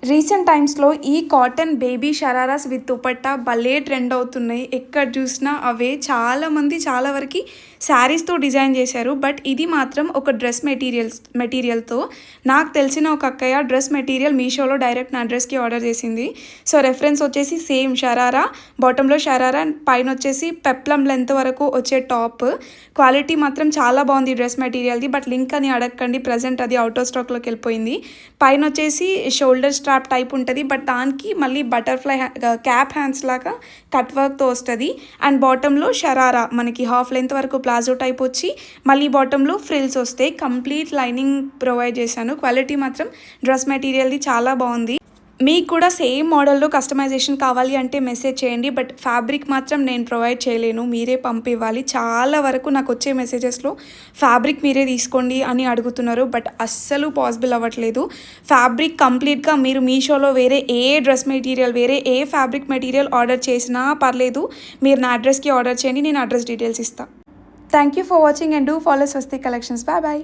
Recent టైమ్స్‌లో ఈ cotton baby shararas with dupatta భలే ట్రెండ్ అవుతున్నాయి. ఎక్కడ చూసినా అవే. చాలామంది చాలా వరకి శారీస్‌తో డిజైన్ చేశారు. బట్ ఇది మాత్రం ఒక డ్రెస్ మెటీరియల్‌తో నాకు తెలిసిన ఒక అక్కయ్య డ్రెస్ మెటీరియల్ మీషోలో డైరెక్ట్ నా డ్రెస్‌కి ఆర్డర్ చేసింది. సో, రెఫరెన్స్ వచ్చేసి సేమ్ షరారా, బాటమ్‌లో షరారా అండ్ పైనొచ్చేసి పెప్లమ్ లెంత్ వరకు వచ్చే టాప్. క్వాలిటీ మాత్రం చాలా బాగుంది డ్రెస్ మెటీరియల్‌ది. బట్ లింక్ అని అడగకండి. ప్రెజెంట్ అది ఔట్ ఆఫ్ స్టాక్‌లోకి వెళ్ళిపోయింది. పైనొచ్చేసి షోల్డర్ స్ట్రాప్ టైప్ ఉంటుంది. బట్ దానికి మళ్ళీ బటర్‌ఫ్లై క్యాప్ హ్యాండ్స్ లాగా కట్ వర్క్‌తో వస్తది. అండ్ బాటమ్‌లో షరారా మనకి హాఫ్ లెంత్ వరకు ప్లాజో టైప్ వచ్చి మళ్ళీ బాటమ్‌లో ఫ్రిల్స్ వస్తాయి. కంప్లీట్ లైనింగ్ ప్రొవైడ్ చేశాను. క్వాలిటీ మాత్రం డ్రెస్ మెటీరియల్‌ది చాలా బాగుంది. మీకు కూడా సేమ్ మోడల్‌లో కస్టమైజేషన్ కావాలి అంటే మెసేజ్ చేయండి. బట్ ఫ్యాబ్రిక్ మాత్రం నేను ప్రొవైడ్ చేయలేను. మీరే పంపివ్వాలి. చాలా వరకు నాకు వచ్చే మెసేజెస్‌లో ఫ్యాబ్రిక్ మీరే తీసుకోండి అని అడుగుతున్నారు. బట్ అస్సలు పాసిబుల్ అవ్వట్లేదు. ఫ్యాబ్రిక్ కంప్లీట్‌గా మీరు మీషోలో వేరే ఏ డ్రెస్ మెటీరియల్, వేరే ఏ ఫ్యాబ్రిక్ మెటీరియల్ ఆర్డర్ చేసినా పర్లేదు. మీరు నా అడ్రస్‌కి ఆర్డర్ చేయండి. నేను అడ్రస్ డీటెయిల్స్ ఇస్తా. Thank you for watching and do follow Swastik collections. Bye bye.